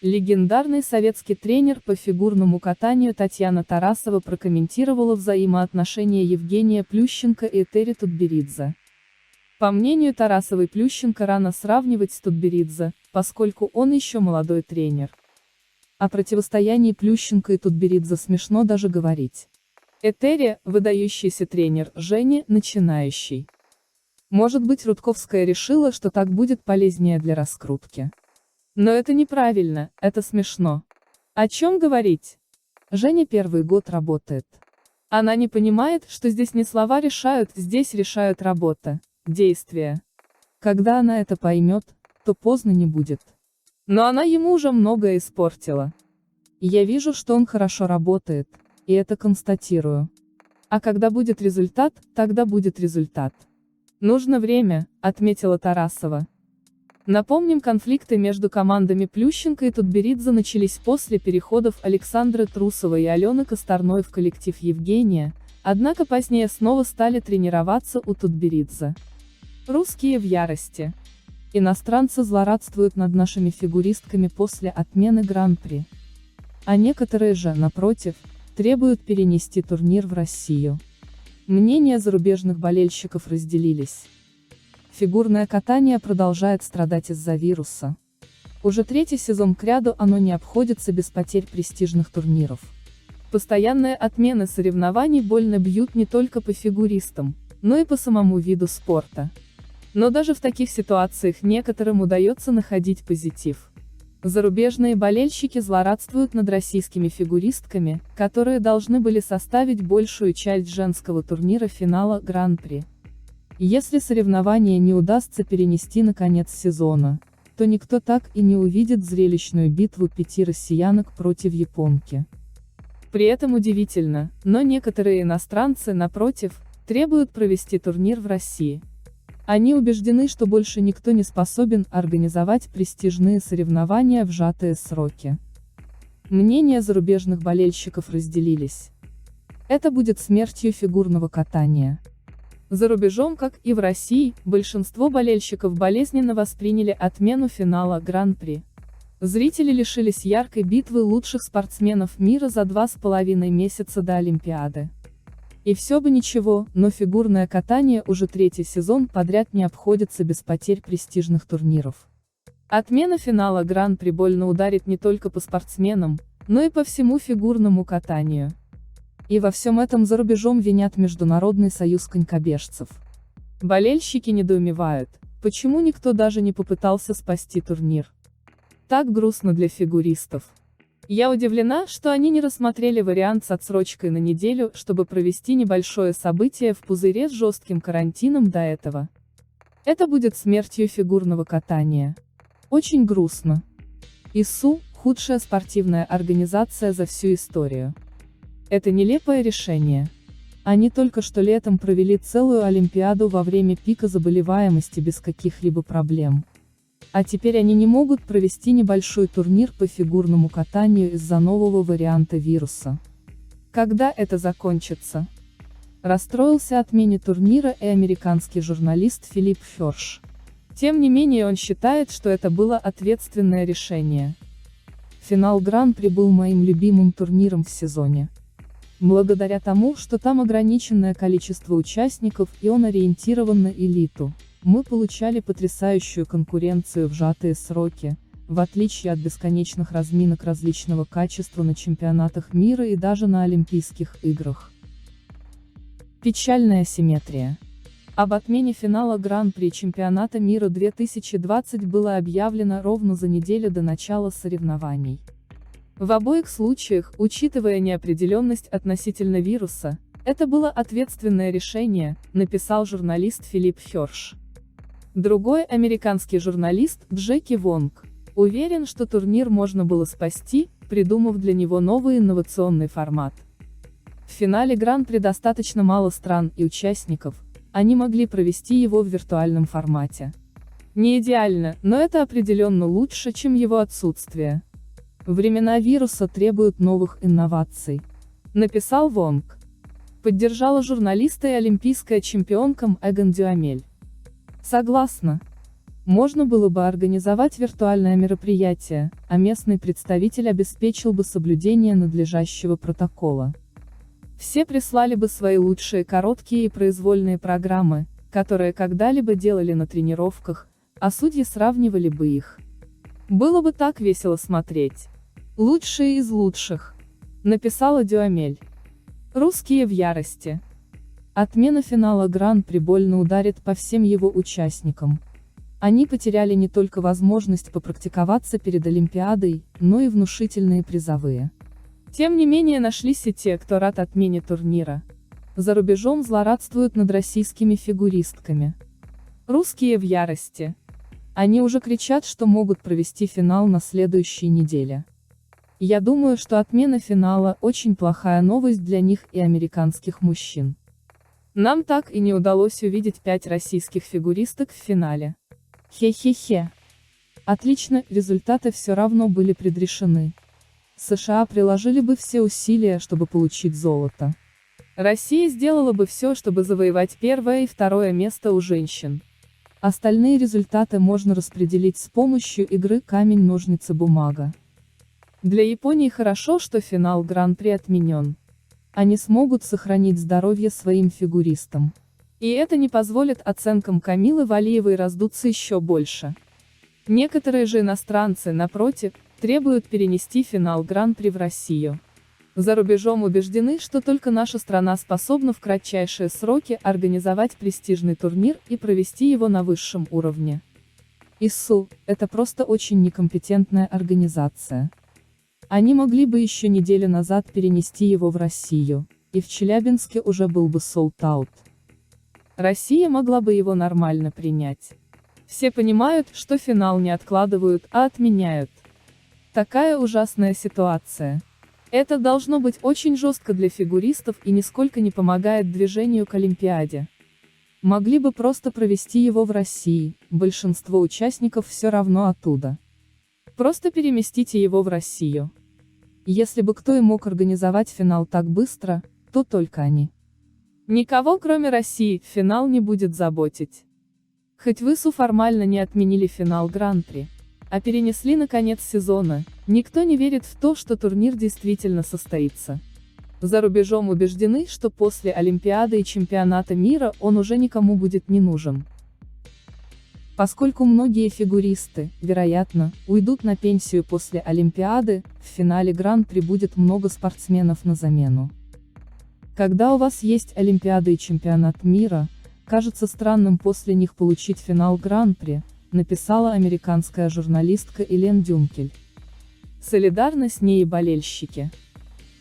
Легендарный советский тренер по фигурному катанию Татьяна Тарасова прокомментировала взаимоотношения Евгения Плющенко и Этери Тутберидзе. По мнению Тарасовой, Плющенко рано сравнивать с Тутберидзе, поскольку он еще молодой тренер. О противостоянии Плющенко и Тутберидзе смешно даже говорить. Этери – выдающийся тренер, Женя – начинающий. Может быть, Рудковская решила, что так будет полезнее для раскрутки. Но это неправильно, это смешно. О чем говорить? Женя первый год работает. Она не понимает, что здесь не слова решают, здесь решают работа, действия. Когда она это поймет, то поздно не будет. Но она ему уже многое испортила. Я вижу, что он хорошо работает, и это констатирую. А когда будет результат, тогда будет результат. Нужно время, отметила Тарасова. Напомним, конфликты между командами Плющенко и Тутберидзе начались после переходов Александры Трусовой и Алены Косторной в коллектив Евгения, однако позднее снова стали тренироваться у Тутберидзе. Русские в ярости. Иностранцы злорадствуют над нашими фигуристками после отмены Гран-при. А некоторые же, напротив, требуют перенести турнир в Россию. Мнения зарубежных болельщиков разделились. Фигурное катание продолжает страдать из-за вируса. Уже третий сезон кряду оно не обходится без потерь престижных турниров. Постоянные отмены соревнований больно бьют не только по фигуристам, но и по самому виду спорта. Но даже в таких ситуациях некоторым удается находить позитив. Зарубежные болельщики злорадствуют над российскими фигуристками, которые должны были составить большую часть женского турнира финала Гран-при. Если соревнования не удастся перенести на конец сезона, то никто так и не увидит зрелищную битву 5 россиянок против японки. При этом удивительно, но некоторые иностранцы, напротив, требуют провести турнир в России. Они убеждены, что больше никто не способен организовать престижные соревнования в сжатые сроки. Мнения зарубежных болельщиков разделились. Это будет смертью фигурного катания. За рубежом, как и в России, большинство болельщиков болезненно восприняли отмену финала Гран-при. Зрители лишились яркой битвы лучших спортсменов мира за 2,5 месяца до Олимпиады. И все бы ничего, но фигурное катание уже третий сезон подряд не обходится без потерь престижных турниров. Отмена финала Гран-при больно ударит не только по спортсменам, но и по всему фигурному катанию. И во всем этом за рубежом винят Международный союз конькобежцев. Болельщики недоумевают, почему никто даже не попытался спасти турнир. Так грустно для фигуристов. Я удивлена, что они не рассмотрели вариант с отсрочкой на неделю, чтобы провести небольшое событие в пузыре с жестким карантином до этого. Это будет смертью фигурного катания. Очень грустно. ИСУ – худшая спортивная организация за всю историю. Это нелепое решение. Они только что летом провели целую Олимпиаду во время пика заболеваемости без каких-либо проблем. А теперь они не могут провести небольшой турнир по фигурному катанию из-за нового варианта вируса. Когда это закончится? Расстроился отмене турнира и американский журналист Филипп Херш. Тем не менее он считает, что это было ответственное решение. Финал Гран-при был моим любимым турниром в сезоне. Благодаря тому, что там ограниченное количество участников и он ориентирован на элиту, мы получали потрясающую конкуренцию в сжатые сроки, в отличие от бесконечных разминок различного качества на чемпионатах мира и даже на Олимпийских играх. Печальная асимметрия. Об отмене финала Гран-при чемпионата мира 2020 было объявлено ровно за неделю до начала соревнований. В обоих случаях, учитывая неопределенность относительно вируса, это было ответственное решение, написал журналист Филипп Херш. Другой американский журналист, Джеки Вонг, уверен, что турнир можно было спасти, придумав для него новый инновационный формат. В финале Гран-при достаточно мало стран и участников, они могли провести его в виртуальном формате. Не идеально, но это определенно лучше, чем его отсутствие. Времена вируса требуют новых инноваций, написал Вонг. Поддержала журналиста и олимпийская чемпионка Меган Дюамель. Согласна. Можно было бы организовать виртуальное мероприятие, а местный представитель обеспечил бы соблюдение надлежащего протокола. Все прислали бы свои лучшие короткие и произвольные программы, которые когда-либо делали на тренировках, а судьи сравнивали бы их. Было бы так весело смотреть. Лучшие из лучших. Написала Дюамель. Русские в ярости. Отмена финала Гран-при больно ударит по всем его участникам. Они потеряли не только возможность попрактиковаться перед Олимпиадой, но и внушительные призовые. Тем не менее нашлись и те, кто рад отмене турнира. За рубежом злорадствуют над российскими фигуристками. Русские в ярости. Они уже кричат, что могут провести финал на следующей неделе. Я думаю, что отмена финала – очень плохая новость для них и американских мужчин. Нам так и не удалось увидеть 5 российских фигуристок в финале. Хе-хе-хе. Отлично, результаты все равно были предрешены. США приложили бы все усилия, чтобы получить золото. Россия сделала бы все, чтобы завоевать первое и второе место у женщин. Остальные результаты можно распределить с помощью игры камень-ножницы-бумага. Для Японии хорошо, что финал Гран-при отменен. Они смогут сохранить здоровье своим фигуристам. И это не позволит оценкам Камилы Валиевой раздуться еще больше. Некоторые же иностранцы, напротив, требуют перенести финал Гран-при в Россию. За рубежом убеждены, что только наша страна способна в кратчайшие сроки организовать престижный турнир и провести его на высшем уровне. ИСУ – это просто очень некомпетентная организация. Они могли бы еще неделю назад перенести его в Россию, и в Челябинске уже был бы sold-out. Россия могла бы его нормально принять. Все понимают, что финал не откладывают, а отменяют. Такая ужасная ситуация. Это должно быть очень жестко для фигуристов и нисколько не помогает движению к Олимпиаде. Могли бы просто провести его в России, большинство участников все равно оттуда. Просто переместите его в Россию. Если бы кто и мог организовать финал так быстро, то только они. Никого, кроме России, финал не будет заботить. Хоть в ИСУ формально не отменили финал Гран-при, а перенесли на конец сезона, никто не верит в то, что турнир действительно состоится. За рубежом убеждены, что после Олимпиады и чемпионата мира он уже никому будет не нужен. Поскольку многие фигуристы, вероятно, уйдут на пенсию после Олимпиады, в финале Гран-при будет много спортсменов на замену. Когда у вас есть Олимпиада и чемпионат мира, кажется странным после них получить финал Гран-при, написала американская журналистка Элен Дюнкель. Солидарны с ней и болельщики.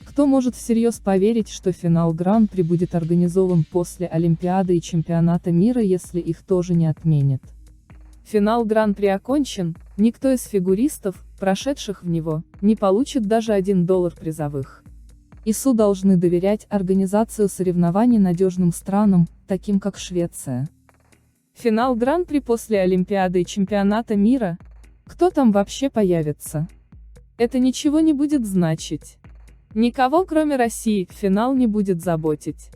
Кто может всерьез поверить, что финал Гран-при будет организован после Олимпиады и чемпионата мира, если их тоже не отменят? Финал Гран-при окончен, никто из фигуристов, прошедших в него, не получит даже $1 призовых. ИСУ должны доверять организацию соревнований надежным странам, таким как Швеция. Финал Гран-при после Олимпиады и чемпионата мира? Кто там вообще появится? Это ничего не будет значить. Никого, кроме России, финал не будет заботить.